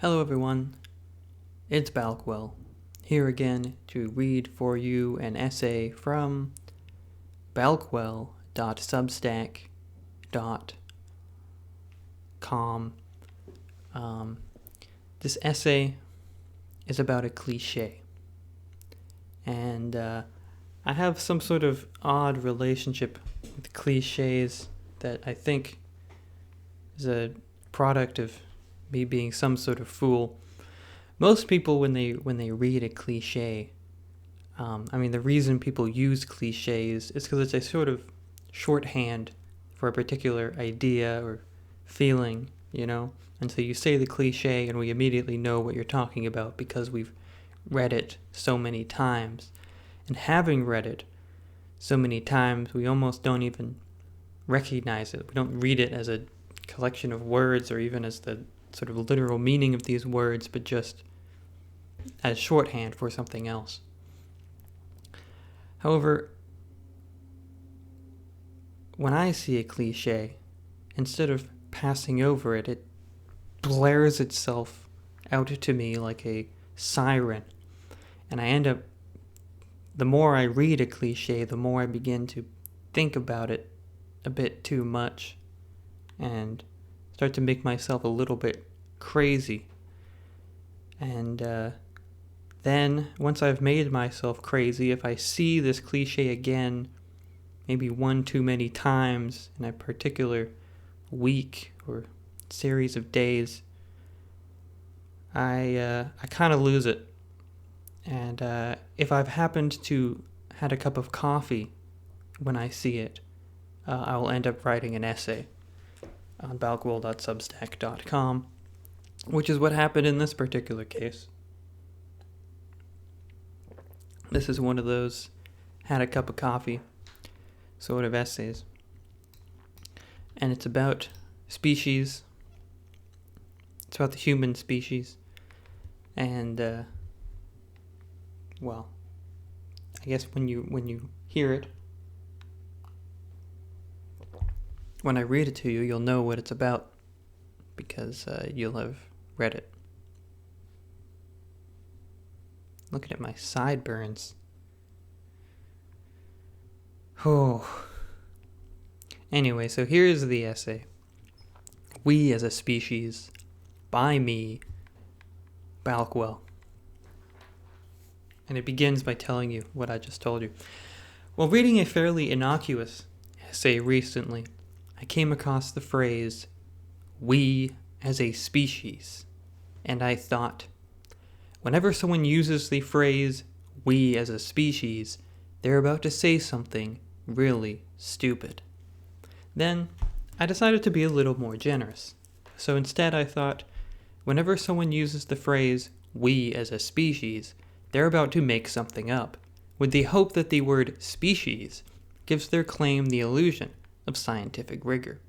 Hello everyone, it's Balkwell, here again to read for you an essay from balkwell.substack.com. This essay is about a cliche, and I have some sort of odd relationship with cliches that I think is a product of me being some sort of fool. Most people, when they read a cliche, the reason people use cliches is because it's a sort of shorthand for a particular idea or feeling, And so you say the cliche and we immediately know what you're talking about because we've read it so many times. And having read it so many times, we almost don't even recognize it. We don't read it as a collection of words or even as the sort of literal meaning of these words, but just as shorthand for something else. However, when I see a cliche, instead of passing over it, it blares itself out to me like a siren. And I end up, the more I read a cliche, the more I begin to think about it a bit too much and start to make myself a little bit crazy. And then, once I've made myself crazy, if I see this cliche again, maybe one too many times in a particular week or series of days, I kind of lose it. And if I've happened to had a cup of coffee when I see it, I will end up writing an essay on balkwell.substack.com, which is what happened in this particular case. This is one of those had a cup of coffee sort of essays. And it's about species. It's about the human species. And, I guess when you hear it, when I read it to you, you'll know what it's about because you'll have read it. Looking at my sideburns. Oh. Anyway, so here's the essay. We as a species, by me, Balkwell. And it begins by telling you what I just told you. While reading a fairly innocuous essay recently, I came across the phrase, we as a species, and I thought, whenever someone uses the phrase, we as a species, they're about to say something really stupid. Then, I decided to be a little more generous. So instead I thought, whenever someone uses the phrase, we as a species, they're about to make something up, with the hope that the word species gives their claim the illusion of scientific rigor.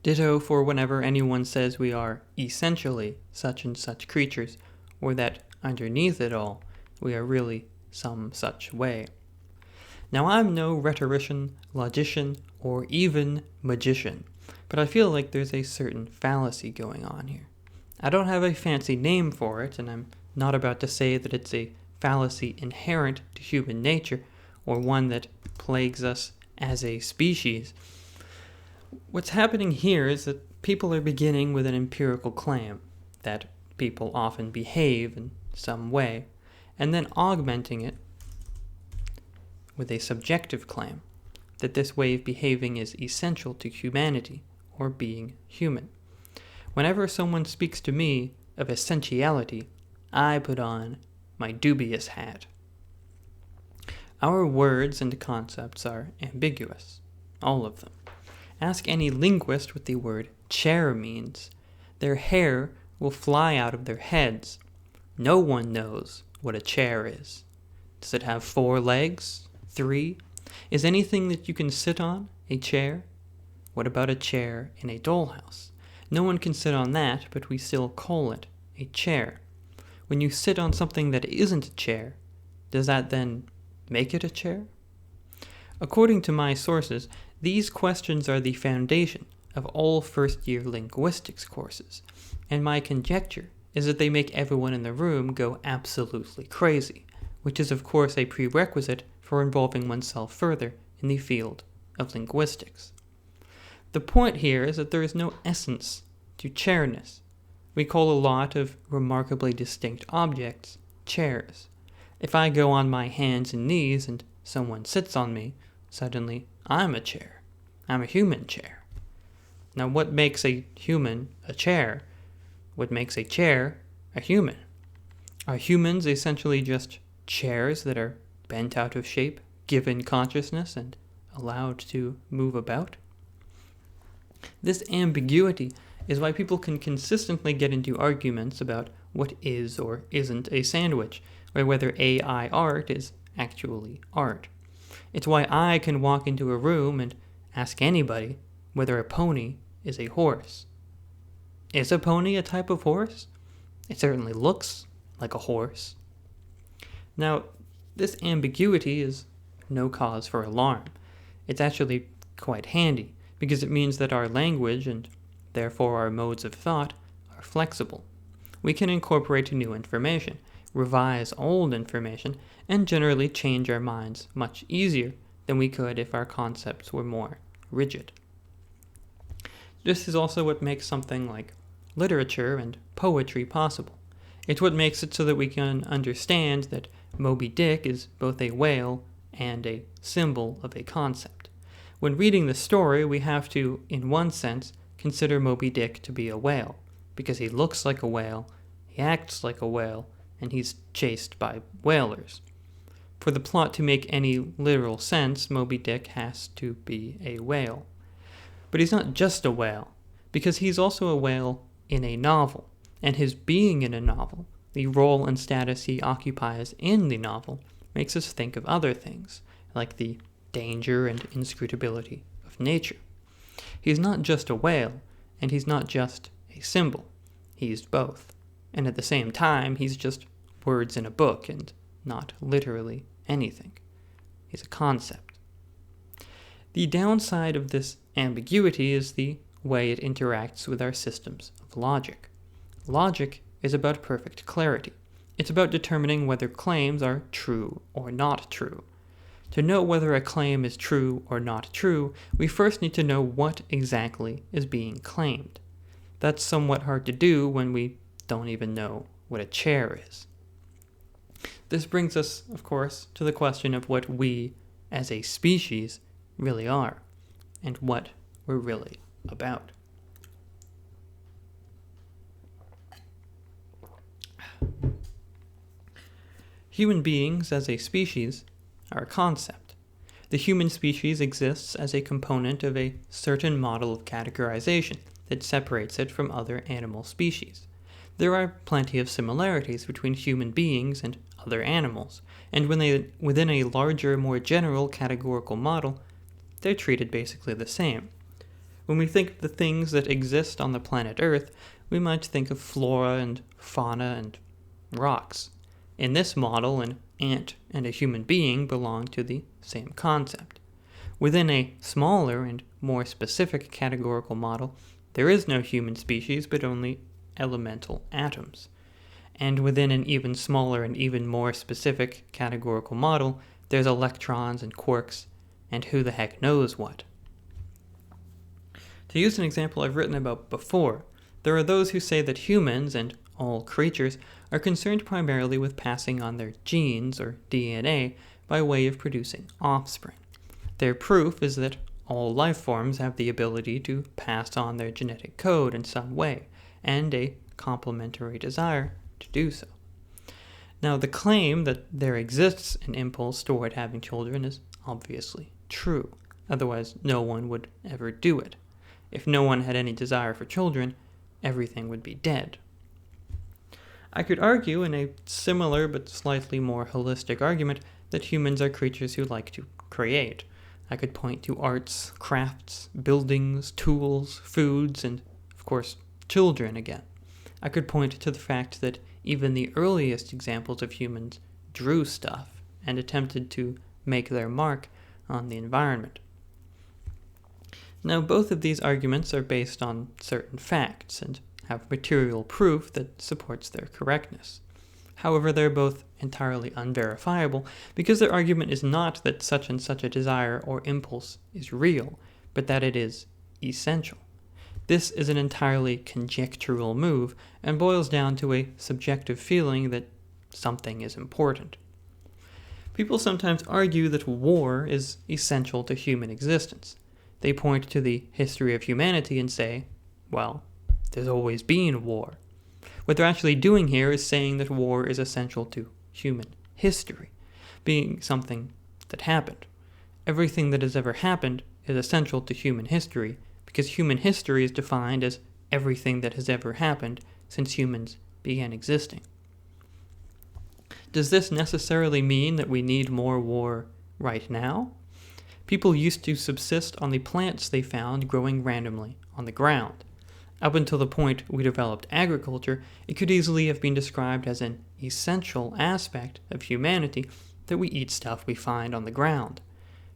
Ditto for whenever anyone says we are essentially such and such creatures, or that underneath it all, we are really some such way. Now, I'm no rhetorician, logician, or even magician, but I feel like there's a certain fallacy going on here. I don't have a fancy name for it, and I'm not about to say that it's a fallacy inherent to human nature, or one that plagues us as a species. What's happening here is that people are beginning with an empirical claim that people often behave in some way, and then augmenting it with a subjective claim that this way of behaving is essential to humanity or being human. Whenever someone speaks to me of essentiality, I put on my dubious hat. Our words and concepts are ambiguous, all of them. Ask any linguist what the word chair means. Their hair will fly out of their heads. No one knows what a chair is. Does it have 4 legs? 3? Is anything that you can sit on a chair? What about a chair in a dollhouse? No one can sit on that, but we still call it a chair. When you sit on something that isn't a chair, does that then make it a chair? According to my sources, these questions are the foundation of all first-year linguistics courses, and my conjecture is that they make everyone in the room go absolutely crazy, which is of course a prerequisite for involving oneself further in the field of linguistics. The point here is that there is no essence to chairness. We call a lot of remarkably distinct objects chairs. If I go on my hands and knees and someone sits on me, suddenly I'm a chair. I'm a human chair. Now, what makes a human a chair? What makes a chair a human? Are humans essentially just chairs that are bent out of shape, given consciousness, and allowed to move about? This ambiguity is why people can consistently get into arguments about what is or isn't a sandwich, or whether AI art is actually art. It's why I can walk into a room and ask anybody whether a pony is a horse. Is a pony a type of horse? It certainly looks like a horse. Now, this ambiguity is no cause for alarm. It's actually quite handy, because it means that our language, and therefore our modes of thought, are flexible. We can incorporate new information, revise old information, and generally change our minds much easier than we could if our concepts were more rigid. This is also what makes something like literature and poetry possible. It's what makes it so that we can understand that Moby Dick is both a whale and a symbol of a concept. When reading the story, we have to, in one sense, consider Moby Dick to be a whale, because he looks like a whale, he acts like a whale, and he's chased by whalers. For the plot to make any literal sense, Moby Dick has to be a whale. But he's not just a whale, because he's also a whale in a novel, and his being in a novel, the role and status he occupies in the novel, makes us think of other things, like the danger and inscrutability of nature. He's not just a whale, and he's not just a symbol. He's both. And at the same time, he's just words in a book and not literally anything. He's a concept. The downside of this ambiguity is the way it interacts with our systems of logic. Logic is about perfect clarity. It's about determining whether claims are true or not true. To know whether a claim is true or not true, we first need to know what exactly is being claimed. That's somewhat hard to do when we don't even know what a chair is. This brings us, of course, to the question of what we, as a species, really are, and what we're really about. Human beings, as a species, are a concept. The human species exists as a component of a certain model of categorization that separates it from other animal species. There are plenty of similarities between human beings and other animals, and within a larger, more general categorical model, they're treated basically the same. When we think of the things that exist on the planet Earth, we might think of flora and fauna and rocks. In this model, an ant and a human being belong to the same concept. Within a smaller and more specific categorical model, there is no human species but only elemental atoms. And within an even smaller and even more specific categorical model, there's electrons and quarks and who the heck knows what. To use an example I've written about before, there are those who say that humans and all creatures are concerned primarily with passing on their genes, or DNA, by way of producing offspring. Their proof is that all life forms have the ability to pass on their genetic code in some way, and a complementary desire to do so. Now, the claim that there exists an impulse toward having children is obviously true, otherwise no one would ever do it. If no one had any desire for children, everything would be dead. I could argue in a similar but slightly more holistic argument that humans are creatures who like to create. I could point to arts, crafts, buildings, tools, foods, and, of course, children again. I could point to the fact that even the earliest examples of humans drew stuff and attempted to make their mark on the environment. Now, both of these arguments are based on certain facts and have material proof that supports their correctness. However, they're both entirely unverifiable because their argument is not that such and such a desire or impulse is real, but that it is essential. This is an entirely conjectural move and boils down to a subjective feeling that something is important. People sometimes argue that war is essential to human existence. They point to the history of humanity and say, well, there's always been war. What they're actually doing here is saying that war is essential to human history, being something that happened. Everything that has ever happened is essential to human history because human history is defined as everything that has ever happened since humans began existing. Does this necessarily mean that we need more war right now? People used to subsist on the plants they found growing randomly on the ground. Up until the point we developed agriculture, it could easily have been described as an essential aspect of humanity that we eat stuff we find on the ground.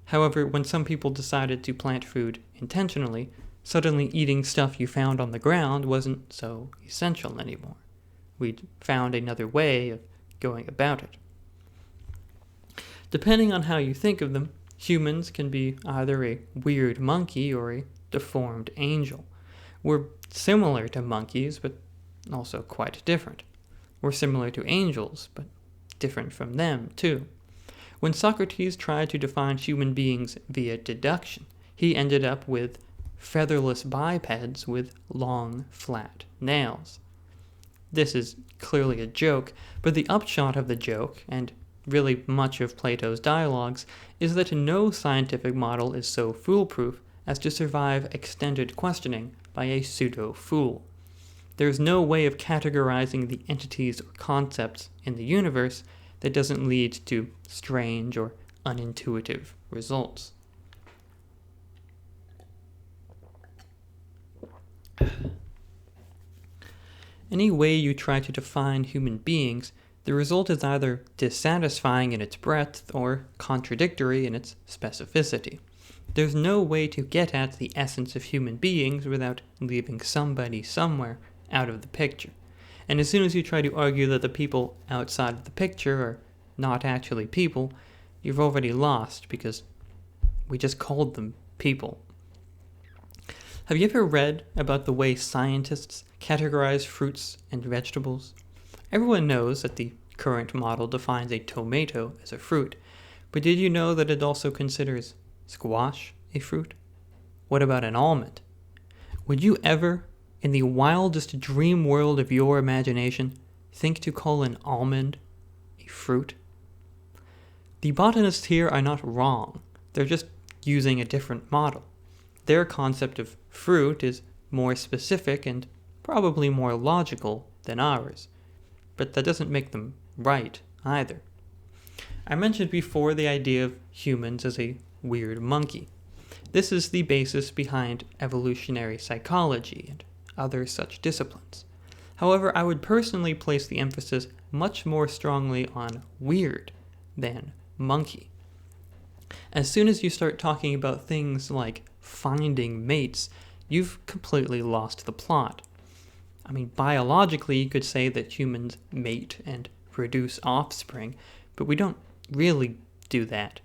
However, when some people decided to plant food intentionally, suddenly eating stuff you found on the ground wasn't so essential anymore. We'd found another way of going about it. Depending on how you think of them, humans can be either a weird monkey or a deformed angel. We're similar to monkeys, but also quite different. We're similar to angels, but different from them, too. When Socrates tried to define human beings via deduction, he ended up with featherless bipeds with long, flat nails. This is clearly a joke, but the upshot of the joke, and really much of Plato's dialogues, is that no scientific model is so foolproof as to survive extended questioning by a pseudo-fool. There is no way of categorizing the entities or concepts in the universe that doesn't lead to strange or unintuitive results. Any way you try to define human beings, the result is either dissatisfying in its breadth or contradictory in its specificity. There's no way to get at the essence of human beings without leaving somebody somewhere out of the picture. And as soon as you try to argue that the people outside of the picture are not actually people, you've already lost because we just called them people. Have you ever read about the way scientists categorize fruits and vegetables? Everyone knows that the current model defines a tomato as a fruit, but did you know that it also considers squash a fruit? What about an almond? Would you ever, in the wildest dream world of your imagination, think to call an almond a fruit? The botanists here are not wrong. They're just using a different model. Their concept of fruit is more specific and probably more logical than ours, but that doesn't make them right either. I mentioned before the idea of humans as a weird monkey. This is the basis behind evolutionary psychology and other such disciplines. However, I would personally place the emphasis much more strongly on weird than monkey. As soon as you start talking about things like finding mates, you've completely lost the plot. I mean, biologically, you could say that humans mate and produce offspring, but we don't really do that.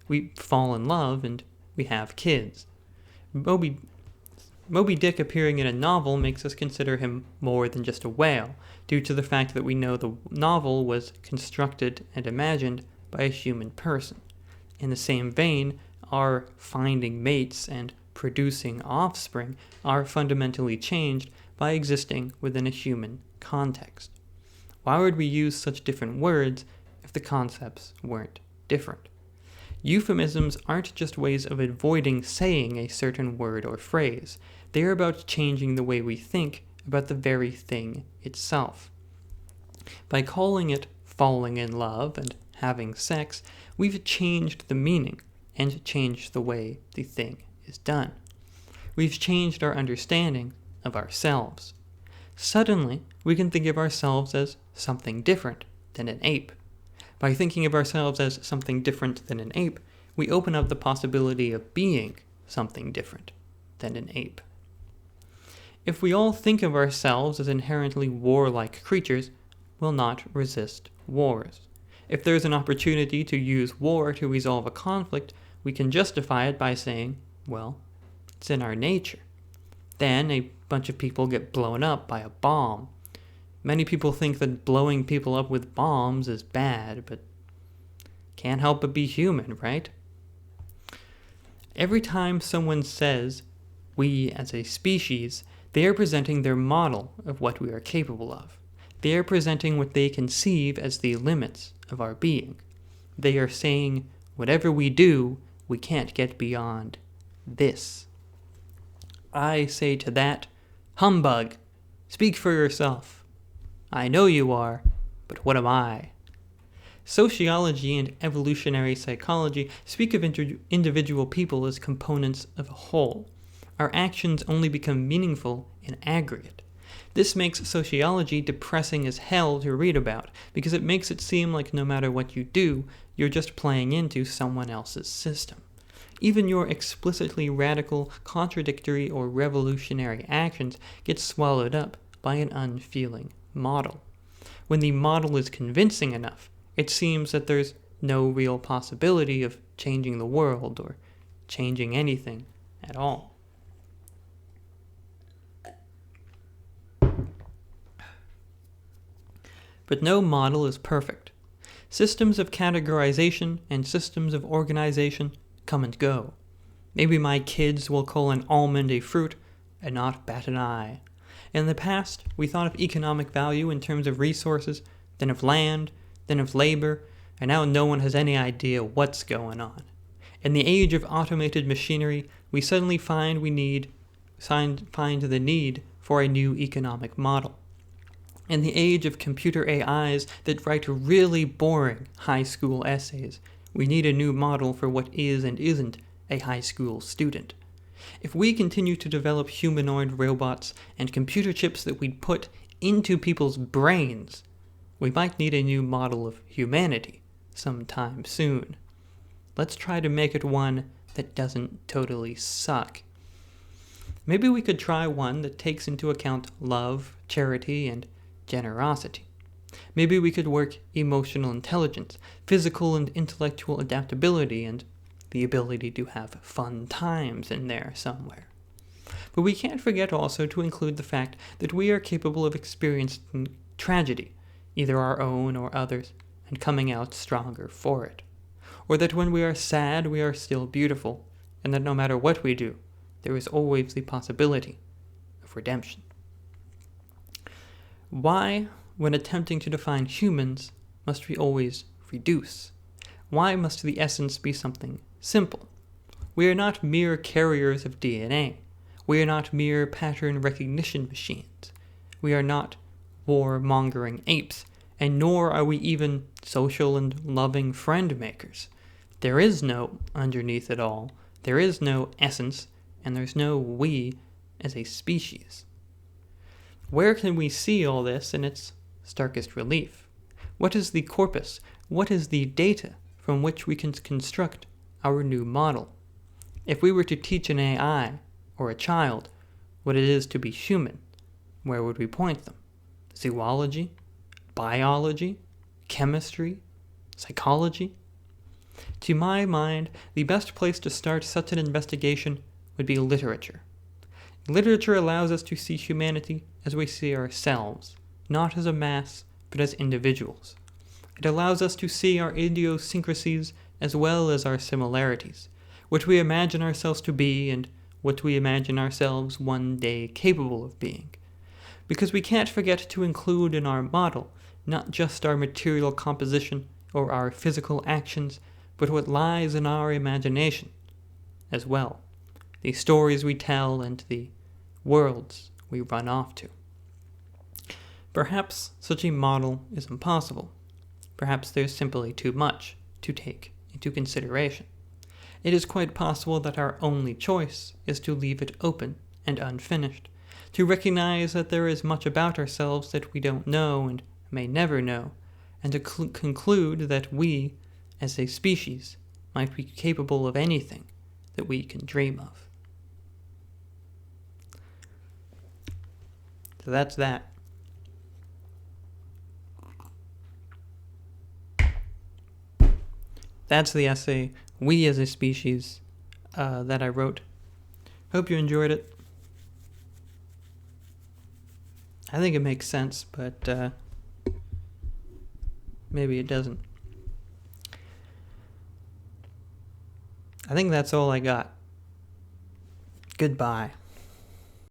We fall in love and we have kids. Moby Dick appearing in a novel makes us consider him more than just a whale, due to the fact that we know the novel was constructed and imagined by a human person. In the same vein, our finding mates and producing offspring are fundamentally changed by existing within a human context. Why would we use such different words if the concepts weren't different? Euphemisms aren't just ways of avoiding saying a certain word or phrase. They are about changing the way we think about the very thing itself. By calling it falling in love and having sex, we've changed the meaning and changed the way the thing is done. We've changed our understanding of ourselves. Suddenly, we can think of ourselves as something different than an ape. By thinking of ourselves as something different than an ape, we open up the possibility of being something different. than an ape. If we all think of ourselves as inherently warlike creatures, we'll not resist wars. If there's an opportunity to use war to resolve a conflict, we can justify it by saying, well, it's in our nature. Then a bunch of people get blown up by a bomb. Many people think that blowing people up with bombs is bad, but can't help but be human, right? Every time someone says, we as a species, they are presenting their model of what we are capable of. They are presenting what they conceive as the limits of our being. They are saying, whatever we do, we can't get beyond this. I say to that, humbug, speak for yourself. I know you are, but what am I? Sociology and evolutionary psychology speak of individual people as components of a whole. Our actions only become meaningful in aggregate. This makes sociology depressing as hell to read about, because it makes it seem like no matter what you do, you're just playing into someone else's system. Even your explicitly radical, contradictory, or revolutionary actions get swallowed up by an unfeeling model. When the model is convincing enough, it seems that there's no real possibility of changing the world or changing anything at all. But no model is perfect. Systems of categorization and systems of organization come and go. Maybe my kids will call an almond a fruit and not bat an eye. In the past, we thought of economic value in terms of resources, then of land, then of labor, and now no one has any idea what's going on. In the age of automated machinery, we suddenly find the need for a new economic model. In the age of computer AIs that write really boring high school essays, we need a new model for what is and isn't a high school student. If we continue to develop humanoid robots and computer chips that we put into people's brains, we might need a new model of humanity sometime soon. Let's try to make it one that doesn't totally suck. Maybe we could try one that takes into account love, charity, and generosity. Maybe we could work emotional intelligence, physical and intellectual adaptability, and the ability to have fun times in there somewhere. But we can't forget also to include the fact that we are capable of experiencing tragedy, either our own or others, and coming out stronger for it. Or that when we are sad, we are still beautiful, and that no matter what we do, there is always the possibility of redemption. Why, when attempting to define humans, must we always reduce? Why must the essence be something simple? We are not mere carriers of DNA. We are not mere pattern recognition machines. We are not war-mongering apes, and nor are we even social and loving friend makers. There is no underneath it all. There is no essence, and there's no we as a species. Where can we see all this in its starkest relief? What is the corpus? What is the data from which we can construct our new model? If we were to teach an AI or a child what it is to be human, where would we point them? Zoology? Biology? Chemistry? Psychology? To my mind, the best place to start such an investigation would be literature. Literature allows us to see humanity as we see ourselves, not as a mass, but as individuals. It allows us to see our idiosyncrasies as well as our similarities, what we imagine ourselves to be and what we imagine ourselves one day capable of being. Because we can't forget to include in our model not just our material composition or our physical actions, but what lies in our imagination as well, the stories we tell and the worlds we run off to. Perhaps such a model is impossible. Perhaps there's simply too much to take into consideration. It is quite possible that our only choice is to leave it open and unfinished, to recognize that there is much about ourselves that we don't know and may never know, and to conclude that we, as a species, might be capable of anything that we can dream of. So that's that. That's the essay, We as a Species, that I wrote. Hope you enjoyed it. I think it makes sense, but maybe it doesn't. I think that's all I got. Goodbye.